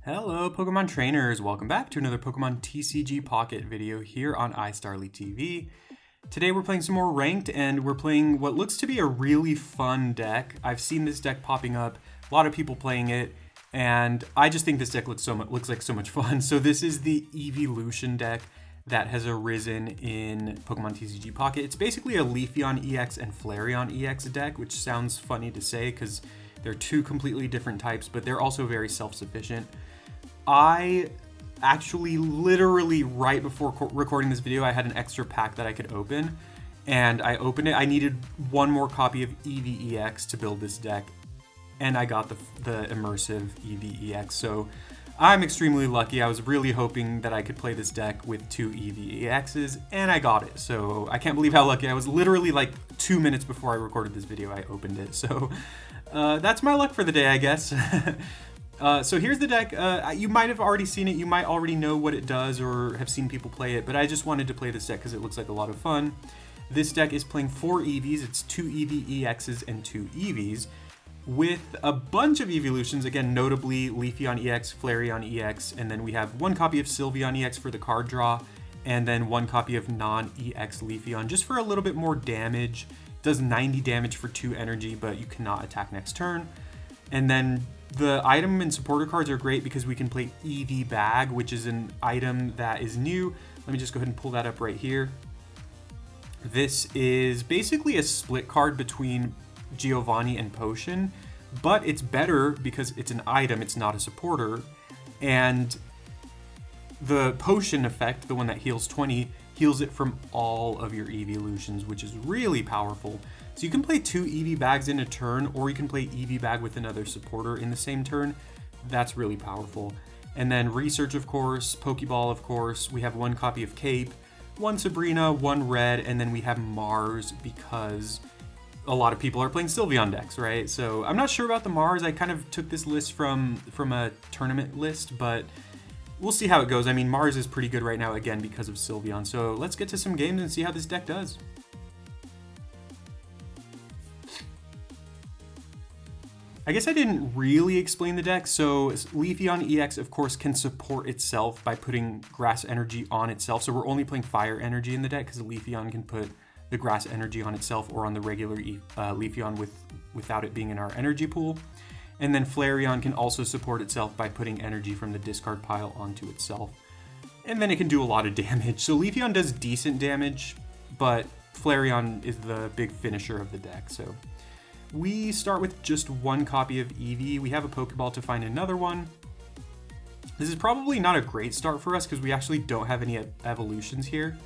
Hello Pokemon trainers, welcome back to another Pokemon TCG Pocket video here on iStarly TV. Today we're playing some more ranked and we're playing what looks to be a really fun deck. I've seen this deck popping up, a lot of people playing it, and I just think this deck looks like so much fun. So this is the Eeveelution deck that has arisen in Pokemon TCG Pocket. It's basically a Leafeon EX and Flareon EX deck, which sounds funny to say because they're two completely different types, but they're also very self-sufficient. I actually literally right before recording this video, I had an extra pack that I could open, and I opened it. I needed one more copy of Eevee EX to build this deck, and I got the immersive Eevee EX. So I'm extremely lucky. I was really hoping that I could play this deck with two Eevee EXs, and I got it. So I can't believe how lucky I was. Literally like 2 minutes before I recorded this video, I opened it. So that's my luck for the day, I guess. So here's the deck. You might have already seen it, you might already know what it does or have seen people play it, but I just wanted to play this deck because it looks like a lot of fun. This deck is playing 4 Eevees, it's 2 Eevee EXs and 2 Eevees, with a bunch of Eeveelutions, again notably Leafeon EX, Flareon EX, and then we have one copy of Sylveon EX for the card draw, and then one copy of non-EX Leafeon, just for a little bit more damage. It does 90 damage for 2 energy, but you cannot attack next turn. And then the item and supporter cards are great because we can play Eevee Bag, which is an item that is new. Let me just go ahead and pull that up right here. This is basically a split card between Giovanni and Potion, but it's better because it's an item, it's not a supporter. And the Potion effect, the one that heals 20, heals it from all of your Eeveelutions, which is really powerful. So you can play 2 Eevee Bags in a turn, or you can play Eevee Bag with another supporter in the same turn. That's really powerful. And then Research, of course, Pokeball, of course. We have one copy of Cape, one Sabrina, one Red, and then we have Mars because a lot of people are playing Sylveon decks, right? So I'm not sure about the Mars. I kind of took this list from a tournament list, but we'll see how it goes. I mean, Mars is pretty good right now, again, because of Sylveon. So let's get to some games and see how this deck does. I guess I didn't really explain the deck. So Leafeon EX, of course, can support itself by putting grass energy on itself. So we're only playing fire energy in the deck because Leafeon can put the grass energy on itself or on the regular Leafeon without it being in our energy pool. And then Flareon can also support itself by putting energy from the discard pile onto itself. And then it can do a lot of damage. So Leafeon does decent damage, but Flareon is the big finisher of the deck. So we start with just one copy of Eevee. We have a Pokeball to find another one. This is probably not a great start for us because we actually don't have any evolutions here.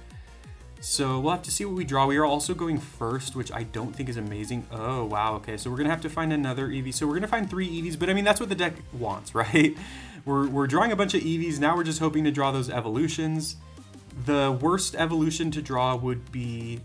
So we'll have to see what we draw. We are also going first, which I don't think is amazing. Oh, wow. Okay, so we're going to have to find another Eevee. So we're going to find 3 Eevees, but I mean, that's what the deck wants, right? We're drawing a bunch of Eevees. Now we're just hoping to draw those evolutions. The worst evolution to draw would be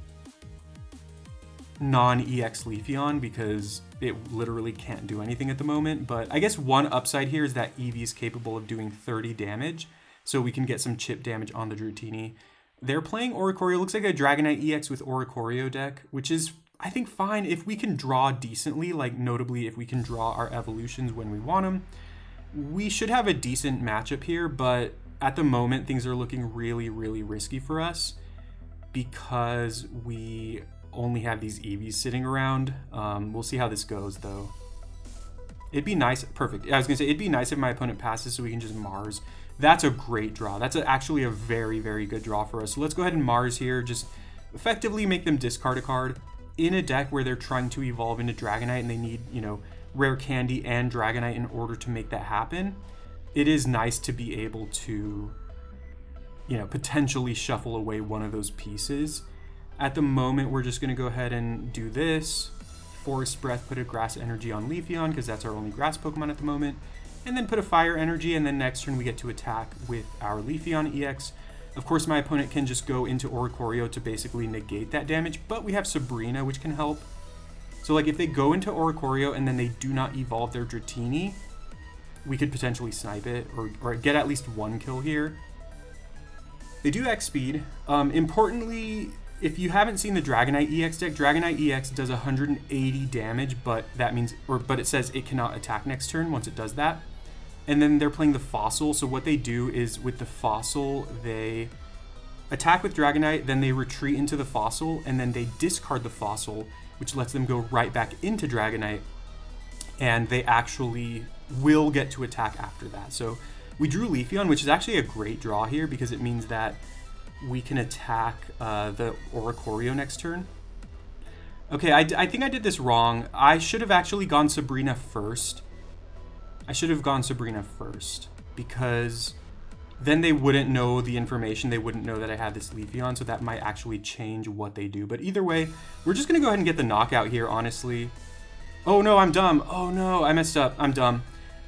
non-EX Leafeon because it literally can't do anything at the moment. But I guess one upside here is that Eevee is capable of doing 30 damage, so we can get some chip damage on the Dratini. They're playing Oricorio. Looks like a Dragonite EX with Oricorio deck, which is, I think, fine if we can draw decently, like notably if we can draw our evolutions when we want them. We should have a decent matchup here, but at the moment things are looking really, really risky for us because we only have these Eevees sitting around. We'll see how this goes though. It'd be nice, perfect. I was gonna say it'd be nice if my opponent passes so we can just Mars. That's a great draw. That's actually a very, very good draw for us. So let's go ahead and Mars here. Just effectively make them discard a card in a deck where they're trying to evolve into Dragonite and they need, you know, Rare Candy and Dragonite in order to make that happen. It is nice to be able to, you know, potentially shuffle away one of those pieces. At the moment, we're just going to go ahead and do this. Forest Breath, put a grass energy on Leafeon because that's our only grass Pokemon at the moment. And then put a fire energy, and then next turn we get to attack with our Leafeon EX. Of course, my opponent can just go into Oricorio to basically negate that damage, but we have Sabrina, which can help. So like if they go into Oricorio and then they do not evolve their Dratini, we could potentially snipe it or get at least one kill here. They do X speed. Importantly, if you haven't seen the Dragonite EX deck, Dragonite EX does 180 damage, but that means, but it says it cannot attack next turn once it does that. and then they're playing the Fossil. So what they do is with the Fossil, they attack with Dragonite, then they retreat into the Fossil, and then they discard the Fossil, which lets them go right back into Dragonite, and they actually will get to attack after that. So we drew Leafeon, which is actually a great draw here because it means that we can attack the Oricorio next turn. Okay, I think I did this wrong. I should have actually gone Sabrina first. Because then they wouldn't know the information. They wouldn't know that I had this Leafeon, so that might actually change what they do. But either way, we're just going to go ahead and get the knockout here, honestly. Oh no, I'm dumb. Oh no, I messed up. I'm dumb.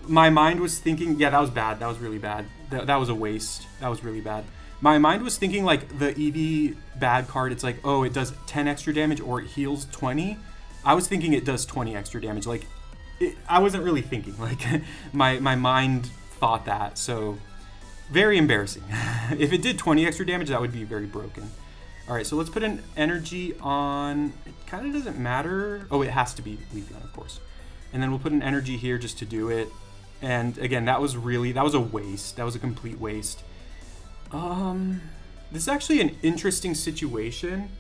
My mind was thinking, yeah, that was bad. That was really bad. That was a waste. That was really bad. My mind was thinking like the Eevee bad card, it's like, oh, it does 10 extra damage or it heals 20. I was thinking it does 20 extra damage. Like, I wasn't really thinking. Like, my mind thought that. So, very embarrassing. If it did 20 extra damage, that would be very broken. All right, so let's put an energy on. It kind of doesn't matter. Oh, it has to be Leafeon, of course. And then we'll put an energy here just to do it. And again, that was a waste. That was a complete waste. This is actually an interesting situation.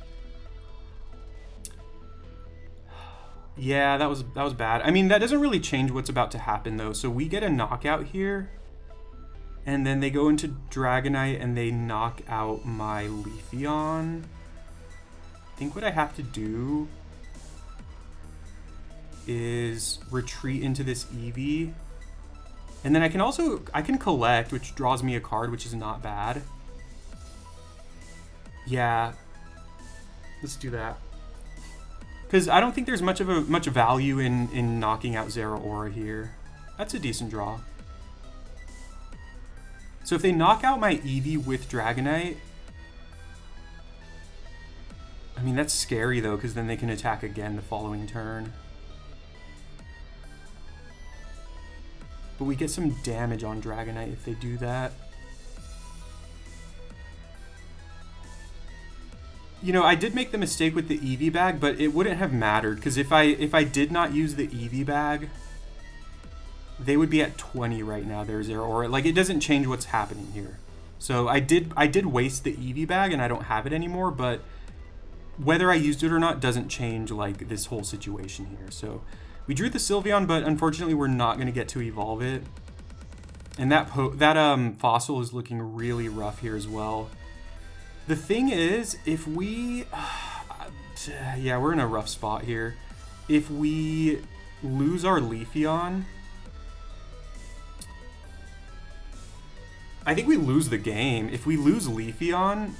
Yeah, that was bad. I mean, that doesn't really change what's about to happen though. So we get a knockout here, and then they go into Dragonite and they knock out my Leafeon. I think what I have to do is retreat into this Eevee. And then I can collect, which draws me a card, which is not bad. Yeah, let's do that. Because I don't think there's much value in knocking out Zeraora here. That's a decent draw. So if they knock out my Eevee with Dragonite, I mean, that's scary though, because then they can attack again the following turn. But we get some damage on Dragonite if they do that. You know, I did make the mistake with the Eevee bag, but it wouldn't have mattered, because if I did not use the Eevee bag, they would be at 20 right now. There's Zeraora. Like, it doesn't change what's happening here. So I did waste the Eevee bag, and I don't have it anymore, but whether I used it or not doesn't change, like, this whole situation here. So we drew the Sylveon, but unfortunately we're not going to get to evolve it. And that Fossil is looking really rough here as well. The thing is, if we... yeah, we're in a rough spot here. If we lose our Leafeon, I think we lose the game. If we lose Leafeon,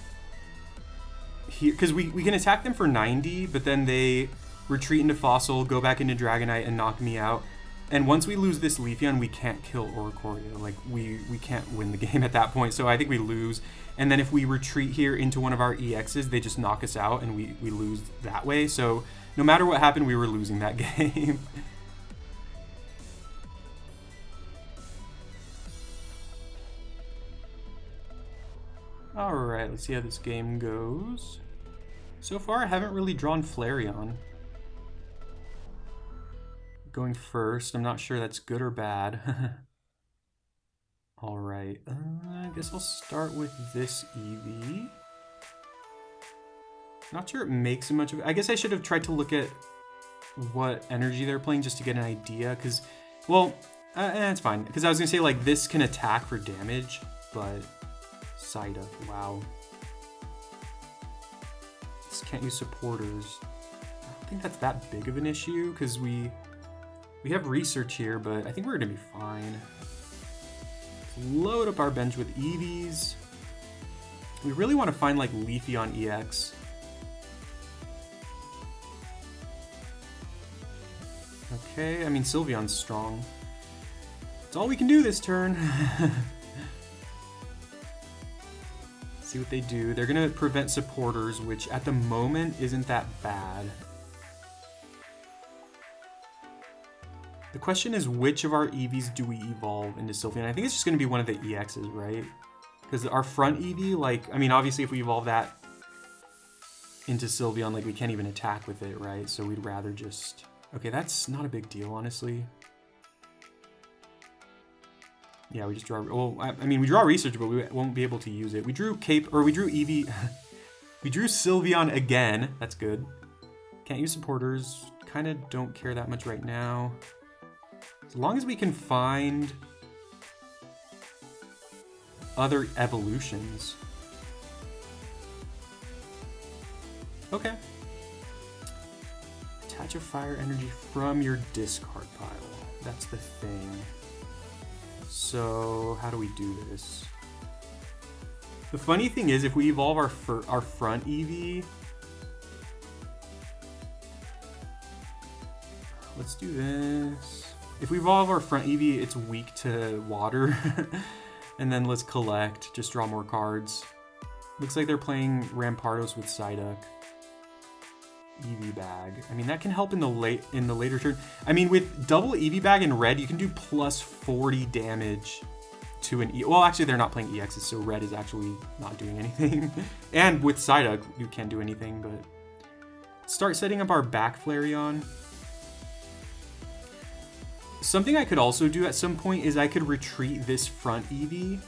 because we can attack them for 90, but then they retreat into Fossil, go back into Dragonite, and knock me out. And once we lose this Leafeon, we can't kill Oricorio. Like, we can't win the game at that point, so I think we lose. And then if we retreat here into one of our EXs, they just knock us out, and we lose that way. So no matter what happened, we were losing that game. Alright, let's see how this game goes. So far, I haven't really drawn Flareon. Going first, I'm not sure that's good or bad. Alright, I guess I'll start with this Eevee. Not sure it makes much of it. I guess I should have tried to look at what energy they're playing just to get an idea, because, well, it's fine. Because I was going to say, like, this can attack for damage, but... Side up, wow. This can't use supporters. I don't think that's that big of an issue, because we have research here, but I think we're going to be fine. Let's load up our bench with Eevees. We really want to find, like, Leafeon EX. Okay, I mean, Sylveon's strong. That's all we can do this turn. See what they do. They're going to prevent supporters, which at the moment isn't that bad. The question is, which of our Eevees do we evolve into Sylveon? I think it's just going to be one of the EXs, right? Because our front Eevee, like, I mean, obviously if we evolve that into Sylveon, like, we can't even attack with it, right? So we'd rather just... Okay, that's not a big deal, honestly. Yeah, we just draw. Well, I mean, we draw research, but we won't be able to use it. We drew Cape, or we drew Eevee. We drew Sylveon again. That's good. Can't use supporters. Kind of don't care that much right now. As long as we can find other evolutions. Okay. Attach a fire energy from your discard pile. That's the thing. So how do we do this? The funny thing is, if we evolve our front Eevee, let's do this. If we evolve our front Eevee, it's weak to water. And then let's collect, just draw more cards. Looks like they're playing Rampardos with Psyduck. Eevee Bag. I mean, that can help in the later turn. I mean, with double Eevee Bag in red, you can do plus 40 damage to an Well, actually, they're not playing EXs, so red is actually not doing anything. And with Psyduck, you can't do anything, but... Start setting up our back Flareon. Something I could also do at some point is I could retreat this front Eevee.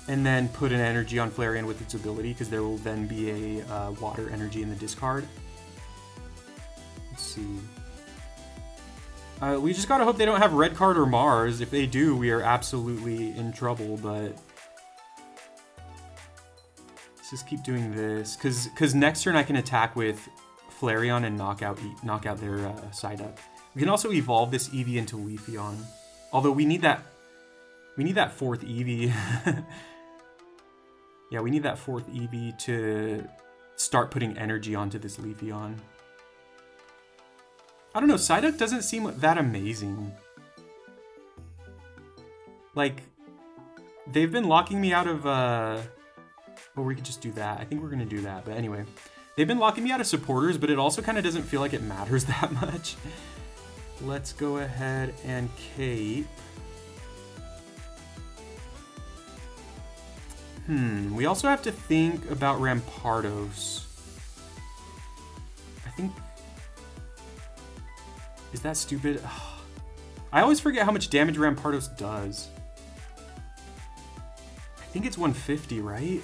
And then put an energy on Flareon with its ability, because there will then be a water energy in the discard. Let's see. We just gotta hope they don't have Red Card or Mars. If they do, we are absolutely in trouble, but... Let's just keep doing this, because next turn I can attack with Flareon and knock out their Psyduck. We can also evolve this Eevee into Leafeon. Although we need that fourth Eevee. Yeah, we need that fourth Eevee to start putting energy onto this Leafeon. I don't know, Psyduck doesn't seem that amazing. Like, they've been locking me out of, well, we could just do that. I think we're gonna do that, but anyway. They've been locking me out of supporters, but it also kind of doesn't feel like it matters that much. Let's go ahead and cape. We also have to think about Rampardos. I think... Is that stupid? I always forget how much damage Rampardos does. I think it's 150, right?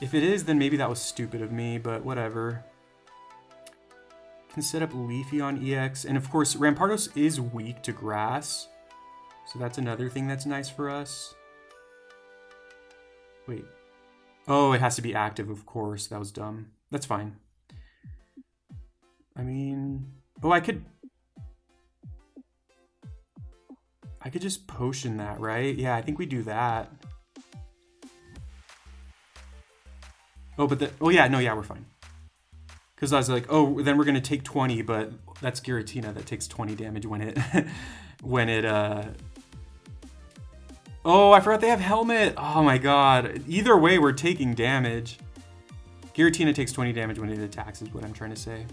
If it is, then maybe that was stupid of me, but whatever. Can set up Leafeon EX, and of course, Rampardos is weak to grass, so that's another thing that's nice for us. Wait. Oh, it has to be active, of course. That was dumb. That's fine. I mean... Oh, I could just potion that, right? Yeah, I think we do that. Oh, but oh yeah, no, yeah, we're fine. Because I was like, oh, then we're gonna take 20, but that's Giratina that takes 20 damage when it, Oh, I forgot they have Helmet. Oh my god. Either way, we're taking damage. Giratina takes 20 damage when it attacks, is what I'm trying to say.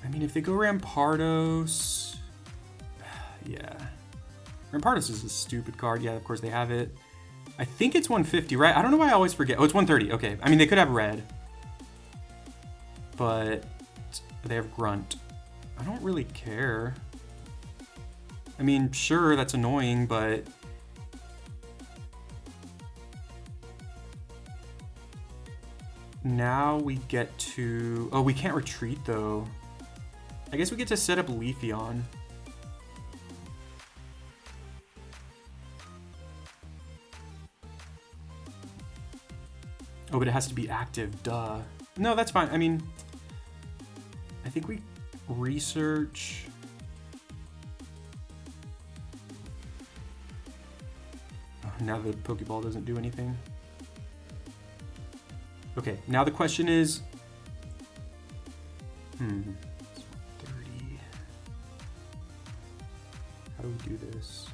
I mean, if they go Rampardos... Yeah. Rampardos is a stupid card. Yeah, of course they have it. I think it's 150, right? I don't know why I always forget. Oh, it's 130. Okay. I mean, they could have red. But they have Grunt. I don't really care. I mean, sure, that's annoying, but... Now we get to... Oh, we can't retreat, though. I guess we get to set up Leafeon. Oh, but it has to be active, duh. No, that's fine. I mean, I think we research... Oh, now the Pokeball doesn't do anything. Okay, now the question is... 30. How do we do this?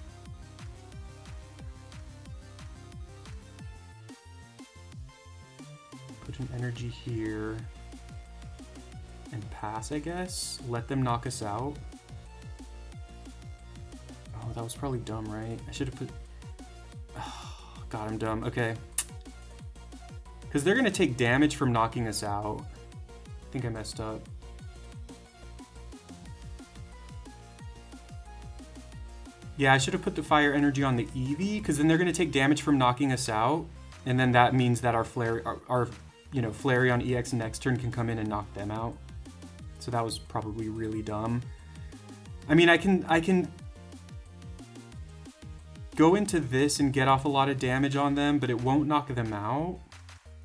Put an energy here. And pass, I guess? Let them knock us out. Oh, that was probably dumb, right? I should have put... Oh, God, I'm dumb. Okay. Because they're going to take damage from knocking us out. I think I messed up. Yeah, I should have put the fire energy on the Eevee, because then they're going to take damage from knocking us out. And then that means that our Flareon EX next turn can come in and knock them out. So that was probably really dumb. I mean, I can go into this and get off a lot of damage on them, but it won't knock them out,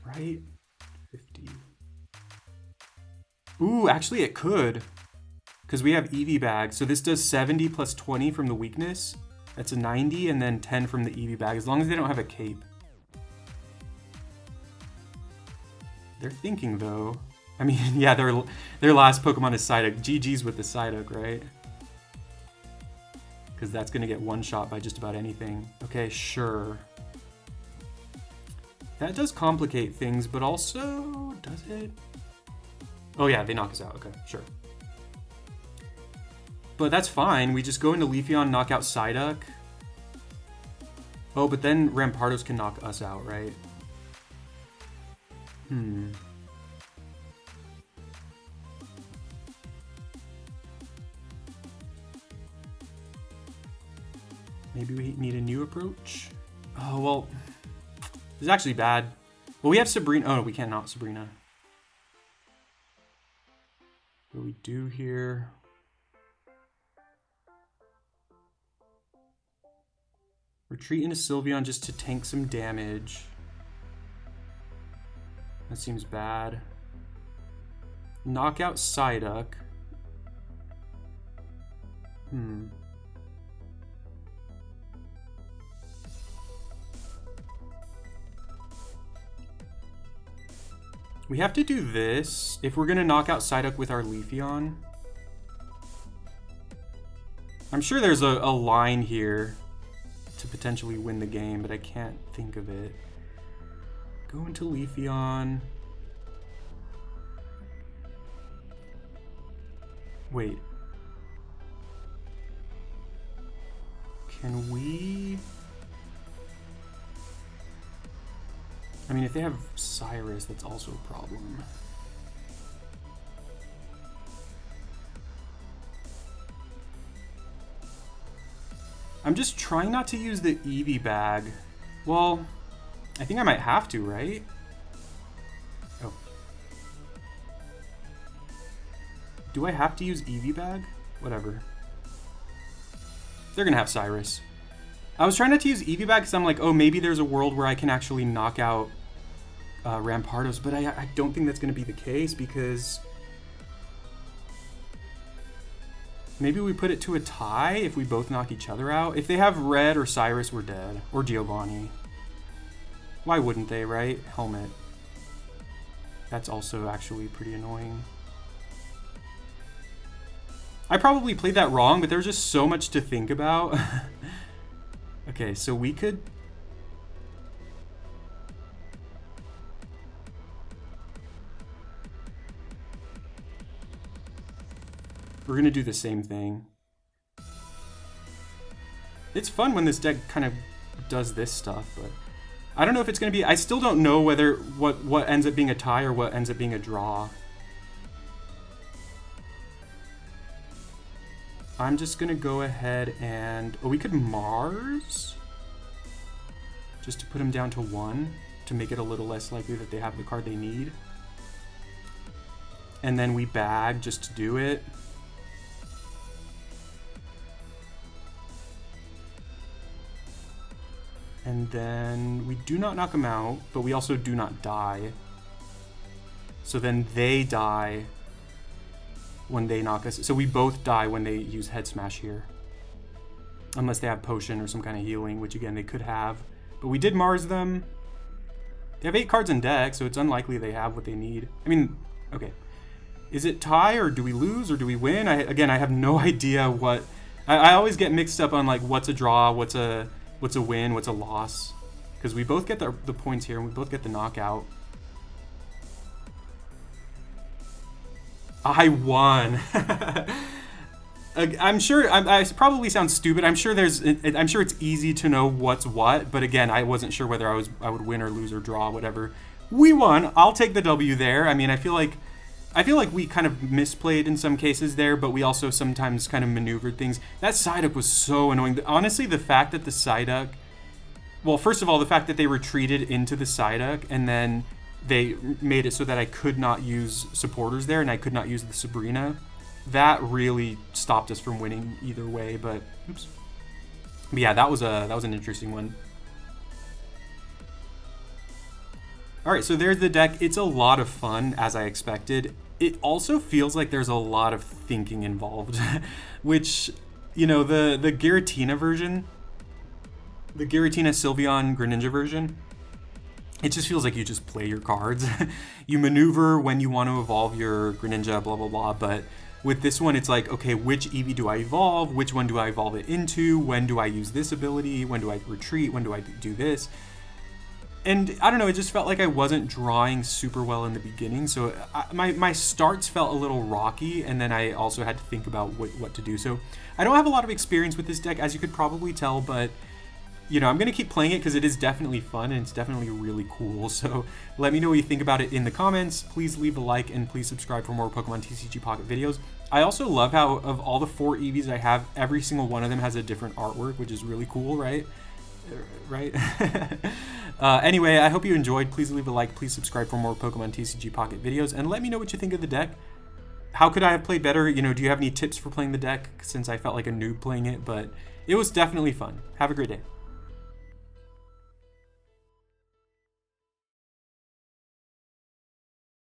right? 50. Ooh, actually it could, because we have Eevee bag. So this does 70 plus 20 from the weakness. That's a 90, and then 10 from the Eevee bag, as long as they don't have a cape. They're thinking though. I mean, yeah, their last Pokemon is Psyduck. GG's with the Psyduck, right? Because that's going to get one-shot by just about anything. Okay, sure. That does complicate things, but also, does it? Oh yeah, they knock us out. Okay, sure. But that's fine. We just go into Leafeon, knock out Psyduck. Oh, but then Rampardos can knock us out, right? Maybe we need a new approach. Oh, well, this is actually bad. Well, we have Sabrina. Oh, no, we can't not Sabrina. What do we do here? Retreat into Sylveon just to tank some damage. That seems bad. Knock out Psyduck. We have to do this if we're gonna knock out Psyduck with our Leafeon. I'm sure there's a line here to potentially win the game, but I can't think of it. Go into Leafeon. Wait. Can we... I mean, if they have Cyrus, that's also a problem. I'm just trying not to use the Eevee bag. Well, I think I might have to, right? Oh. Do I have to use Eevee bag? Whatever. They're gonna have Cyrus. I was trying not to use Eevee bag because I'm like, oh, maybe there's a world where I can actually knock out Rampardos, but I don't think that's going to be the case because maybe we put it to a tie if we both knock each other out. If they have Red or Cyrus, we're dead. Or Giovanni. Why wouldn't they, right? Helmet. That's also actually pretty annoying. I probably played that wrong, but there was just so much to think about. Okay, so we could... We're going to do the same thing. It's fun when this deck kind of does this stuff, but I don't know if it's going to be... I still don't know whether what ends up being a tie or what ends up being a draw. I'm just going to go ahead and... Oh, we could Mars? Just to put him down to 1, to make it a little less likely that they have the card they need. And then we bag just to do it. And then we do not knock him out, but we also do not die. So then they die when they knock us. So we both die when they use Head Smash here. Unless they have Potion or some kind of healing, which again, they could have. But we did Mars them. They have 8 cards in deck, so it's unlikely they have what they need. I mean, okay. Is it tie, or do we lose, or do we win? Again, I have no idea what... I always get mixed up on like what's a draw, what's a win, what's a loss. Because we both get the points here, and we both get the knockout. I won. I'm sure I probably sound stupid. I'm sure it's easy to know what's what, but again, I wasn't sure whether I would win or lose or draw, whatever. We won. I'll take the W there. I mean, I feel like I feel like we kind of misplayed in some cases there, but we also sometimes kind of maneuvered things. That Psyduck was so annoying. Honestly, the fact that the Psyduck... Well, first of all, the fact that they retreated into the Psyduck and then they made it so that I could not use supporters there and I could not use the Sabrina, that really stopped us from winning either way. But oops. But yeah, that was an interesting one. All right, so there's the deck. It's a lot of fun, as I expected. It also feels like there's a lot of thinking involved, which, you know, the Giratina version, the Giratina Sylveon Greninja version, it just feels like you just play your cards. You maneuver when you want to evolve your Greninja, blah, blah, blah. But with this one, it's like, okay, which Eevee do I evolve? Which one do I evolve it into? When do I use this ability? When do I retreat? When do I do this? And I don't know, it just felt like I wasn't drawing super well in the beginning. So my starts felt a little rocky, and then I also had to think about what to do. So I don't have a lot of experience with this deck, as you could probably tell, but you know, I'm going to keep playing it because it is definitely fun and it's definitely really cool. So let me know what you think about it in the comments. Please leave a like and please subscribe for more Pokemon TCG Pocket videos. I also love how of all the 4 Eevees I have, every single one of them has a different artwork, which is really cool, right? Anyway, I hope you enjoyed. Please leave a like, please subscribe for more Pokemon TCG Pocket videos, and let me know what you think of the deck. How could I have played better? You know, do you have any tips for playing the deck, since I felt like a noob playing it? But it was definitely fun. Have a great day.